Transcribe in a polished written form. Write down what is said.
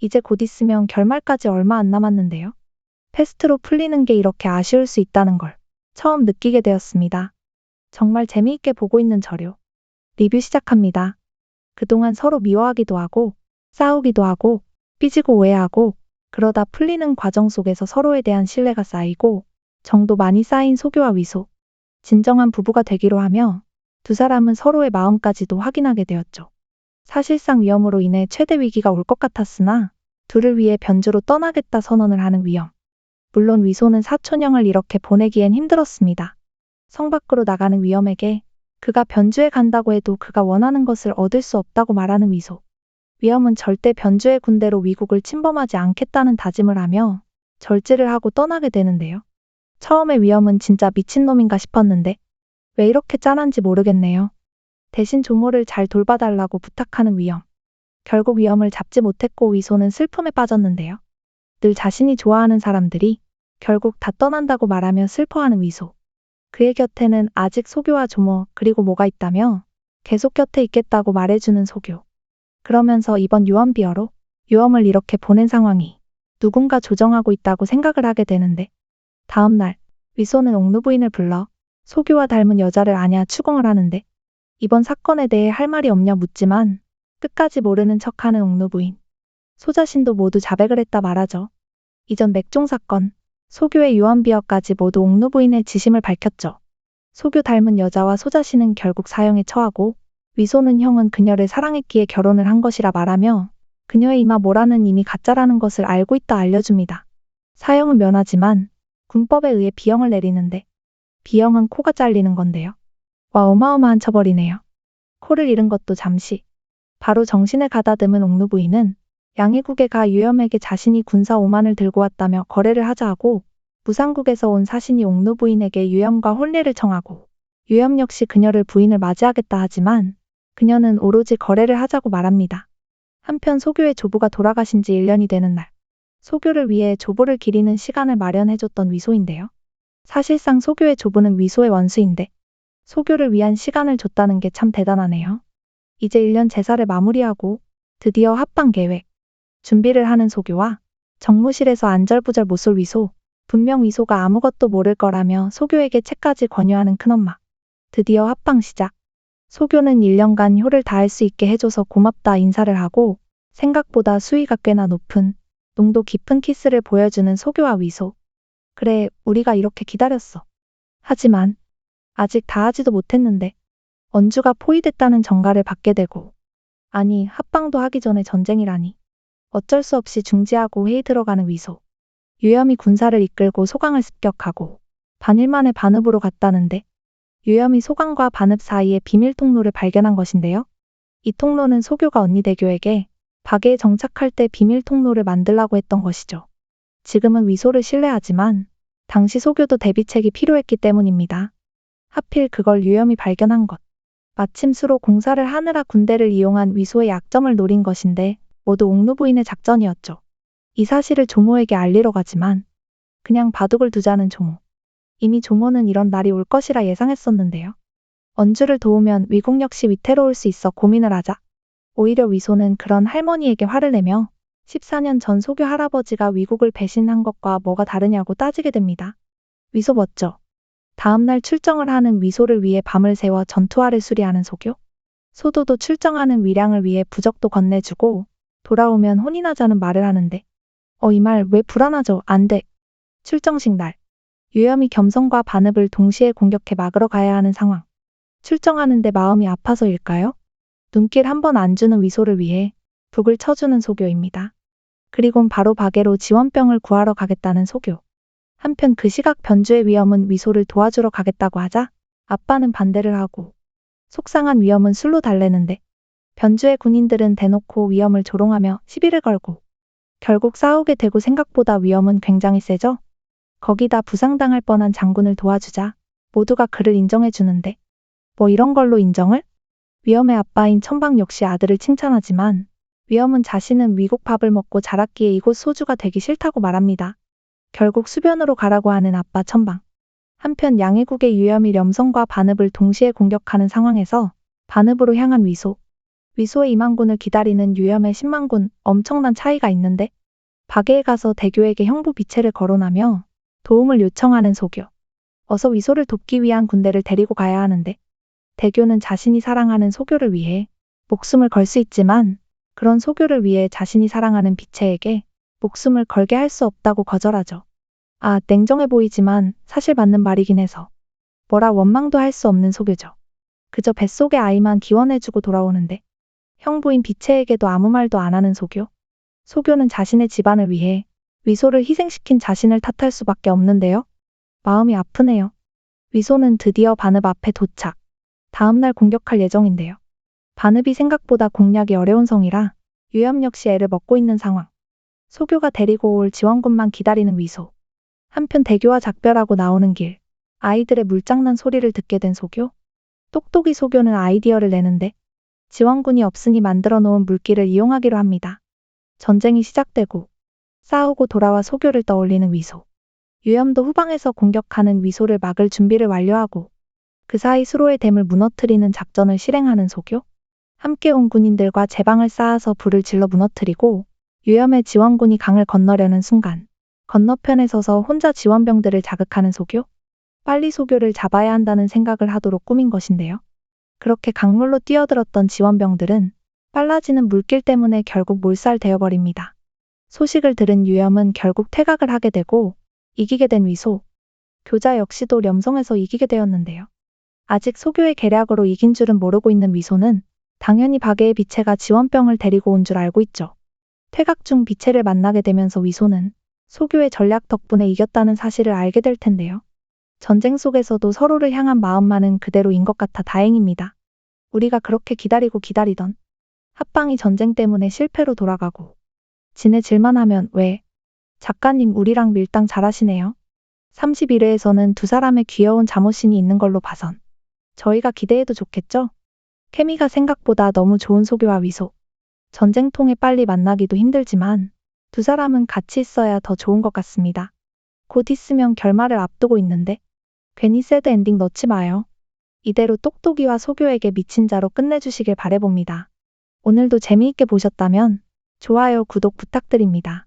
이제 곧 있으면 결말까지 얼마 안 남았는데요. 패스트로 풀리는 게 이렇게 아쉬울 수 있다는 걸 처음 느끼게 되었습니다. 정말 재미있게 보고 있는 저요. 리뷰 시작합니다. 그동안 서로 미워하기도 하고 싸우기도 하고 삐지고 오해하고 그러다 풀리는 과정 속에서 서로에 대한 신뢰가 쌓이고 정도 많이 쌓인 소교와 위소. 진정한 부부가 되기로 하며 두 사람은 서로의 마음까지도 확인하게 되었죠. 사실상 위험으로 인해 최대 위기가 올 것 같았으나 둘을 위해 변주로 떠나겠다 선언을 하는 위험. 물론 위소는 사촌형을 이렇게 보내기엔 힘들었습니다. 성 밖으로 나가는 위험에게 그가 변주에 간다고 해도 그가 원하는 것을 얻을 수 없다고 말하는 위소. 위험은 절대 변주의 군대로 위국을 침범하지 않겠다는 다짐을 하며 절제를 하고 떠나게 되는데요. 처음에 위험은 진짜 미친놈인가 싶었는데 왜 이렇게 짠한지 모르겠네요. 대신 조모를 잘 돌봐달라고 부탁하는 위험. 결국 위험을 잡지 못했고 위소는 슬픔에 빠졌는데요. 늘 자신이 좋아하는 사람들이 결국 다 떠난다고 말하며 슬퍼하는 위소. 그의 곁에는 아직 소교와 조모 그리고 뭐가 있다며 계속 곁에 있겠다고 말해주는 소교. 그러면서 이번 유언비어로 유언을 이렇게 보낸 상황이 누군가 조정하고 있다고 생각을 하게 되는데 다음 날 위소는 옥루 부인을 불러 소교와 닮은 여자를 아냐 추궁을 하는데 이번 사건에 대해 할 말이 없냐 묻지만 끝까지 모르는 척하는 옥루 부인. 소 자신도 모두 자백을 했다 말하죠. 이전 맥종 사건, 소교의 유언비어까지 모두 옥루 부인의 지심을 밝혔죠. 소교 닮은 여자와 소 자신은 결국 사형에 처하고 위소는 형은 그녀를 사랑했기에 결혼을 한 것이라 말하며 그녀의 이마 모라는 이미 가짜라는 것을 알고 있다 알려줍니다. 사형은 면하지만 군법에 의해 비형을 내리는데 비형은 코가 잘리는 건데요. 와 어마어마한 처벌이네요. 코를 잃은 것도 잠시. 바로 정신을 가다듬은 옥루 부인은 양해국에 가 유염에게 자신이 군사 5만을 들고 왔다며 거래를 하자 하고 무상국에서 온 사신이 옥루 부인에게 유염과 혼례를 청하고 유염 역시 그녀를 부인을 맞이하겠다 하지만 그녀는 오로지 거래를 하자고 말합니다. 한편 소교의 조부가 돌아가신 지 1년이 되는 날 소교를 위해 조보를 기리는 시간을 마련해줬던 위소인데요. 사실상 소교의 조부는 위소의 원수인데 소교를 위한 시간을 줬다는 게 참 대단하네요. 이제 1년 제사를 마무리하고 드디어 합방 계획 준비를 하는 소교와 정무실에서 안절부절 못 쏠 위소. 분명 위소가 아무것도 모를 거라며 소교에게 책까지 권유하는 큰엄마. 드디어 합방 시작. 소교는 1년간 효를 다할 수 있게 해줘서 고맙다 인사를 하고 생각보다 수위가 꽤나 높은 농도 깊은 키스를 보여주는 소교와 위소. 그래, 우리가 이렇게 기다렸어. 하지만 아직 다 하지도 못했는데 언주가 포위됐다는 정가를 받게 되고 아니 합방도 하기 전에 전쟁이라니. 어쩔 수 없이 중지하고 회의 들어가는 위소. 유염이 군사를 이끌고 소강을 습격하고 반일 만에 반읍으로 갔다는데 유염이 소강과 반읍 사이에 비밀 통로를 발견한 것인데요. 이 통로는 소교가 언니대교에게 박해에 정착할 때 비밀 통로를 만들라고 했던 것이죠. 지금은 위소를 신뢰하지만 당시 소교도 대비책이 필요했기 때문입니다. 하필 그걸 유염이 발견한 것. 마침 수로 공사를 하느라 군대를 이용한 위소의 약점을 노린 것인데 모두 옥루 부인의 작전이었죠. 이 사실을 조모에게 알리러 가지만 그냥 바둑을 두자는 조모. 이미 조모는 이런 날이 올 것이라 예상했었는데요. 언주를 도우면 위국 역시 위태로울 수 있어 고민을 하자. 오히려 위소는 그런 할머니에게 화를 내며 14년 전 소교 할아버지가 위국을 배신한 것과 뭐가 다르냐고 따지게 됩니다. 위소 멋져. 다음날 출정을 하는 위소를 위해 밤을 새워 전투화를 수리하는 소교. 소도도 출정하는 위량을 위해 부적도 건네주고 돌아오면 혼인하자는 말을 하는데 이 말 왜 불안하죠? 안 돼. 출정식 날. 유염이 겸성과 반읍을 동시에 공격해 막으러 가야 하는 상황. 출정하는데 마음이 아파서일까요? 눈길 한 번 안 주는 위소를 위해 북을 쳐주는 소교입니다. 그리곤 바로 박해로 지원병을 구하러 가겠다는 소교. 한편 그 시각 변주의 위험은 위소를 도와주러 가겠다고 하자 아빠는 반대를 하고 속상한 위험은 술로 달래는데 변주의 군인들은 대놓고 위험을 조롱하며 시비를 걸고 결국 싸우게 되고 생각보다 위험은 굉장히 세죠. 거기다 부상당할 뻔한 장군을 도와주자 모두가 그를 인정해주는데 뭐 이런 걸로 인정을? 위험의 아빠인 천방 역시 아들을 칭찬하지만 위험은 자신은 위국 밥을 먹고 자랐기에 이곳 소주가 되기 싫다고 말합니다. 결국 수변으로 가라고 하는 아빠 천방. 한편 양해국의 유염이 렴성과 반읍을 동시에 공격하는 상황에서 반읍으로 향한 위소. 위소의 2만 군을 기다리는 유염의 10만 군, 엄청난 차이가 있는데 박해에 가서 대교에게 형부 비체를 거론하며 도움을 요청하는 소교. 어서 위소를 돕기 위한 군대를 데리고 가야 하는데 대교는 자신이 사랑하는 소교를 위해 목숨을 걸 수 있지만 그런 소교를 위해 자신이 사랑하는 비체에게 목숨을 걸게 할 수 없다고 거절하죠. 아, 냉정해 보이지만 사실 맞는 말이긴 해서 뭐라 원망도 할 수 없는 소교죠. 그저 뱃속의 아이만 기원해주고 돌아오는데 형부인 비체에게도 아무 말도 안 하는 소교. 소교는 자신의 집안을 위해 위소를 희생시킨 자신을 탓할 수밖에 없는데요. 마음이 아프네요. 위소는 드디어 반읍 앞에 도착. 다음날 공격할 예정인데요. 반읍이 생각보다 공략이 어려운 성이라 유염 역시 애를 먹고 있는 상황. 소교가 데리고 올 지원군만 기다리는 위소. 한편 대교와 작별하고 나오는 길. 아이들의 물장난 소리를 듣게 된 소교. 똑똑이 소교는 아이디어를 내는데 지원군이 없으니 만들어 놓은 물길을 이용하기로 합니다. 전쟁이 시작되고 싸우고 돌아와 소교를 떠올리는 위소. 유염도 후방에서 공격하는 위소를 막을 준비를 완료하고 그 사이 수로의 댐을 무너뜨리는 작전을 실행하는 소교. 함께 온 군인들과 제방을 쌓아서 불을 질러 무너뜨리고 유염의 지원군이 강을 건너려는 순간 건너편에 서서 혼자 지원병들을 자극하는 소교. 빨리 소교를 잡아야 한다는 생각을 하도록 꾸민 것인데요. 그렇게 강물로 뛰어들었던 지원병들은 빨라지는 물길 때문에 결국 몰살되어 버립니다. 소식을 들은 유염은 결국 퇴각을 하게 되고 이기게 된 위소. 교자 역시도 렴성에서 이기게 되었는데요. 아직 소교의 계략으로 이긴 줄은 모르고 있는 위소는 당연히 박해의 비체가 지원병을 데리고 온 줄 알고 있죠. 퇴각 중 비체를 만나게 되면서 위소는 소교의 전략 덕분에 이겼다는 사실을 알게 될 텐데요. 전쟁 속에서도 서로를 향한 마음만은 그대로인 것 같아 다행입니다. 우리가 그렇게 기다리고 기다리던 합방이 전쟁 때문에 실패로 돌아가고 지내질만 하면 왜? 작가님 우리랑 밀당 잘하시네요. 31회에서는 두 사람의 귀여운 잠옷신이 있는 걸로 봐선 저희가 기대해도 좋겠죠? 케미가 생각보다 너무 좋은 소교와 위소. 전쟁통에 빨리 만나기도 힘들지만 두 사람은 같이 있어야 더 좋은 것 같습니다. 곧 있으면 결말을 앞두고 있는데 괜히 새드 엔딩 넣지 마요. 이대로 똑똑이와 소교에게 미친 자로 끝내주시길 바라봅니다. 오늘도 재미있게 보셨다면 좋아요, 구독 부탁드립니다.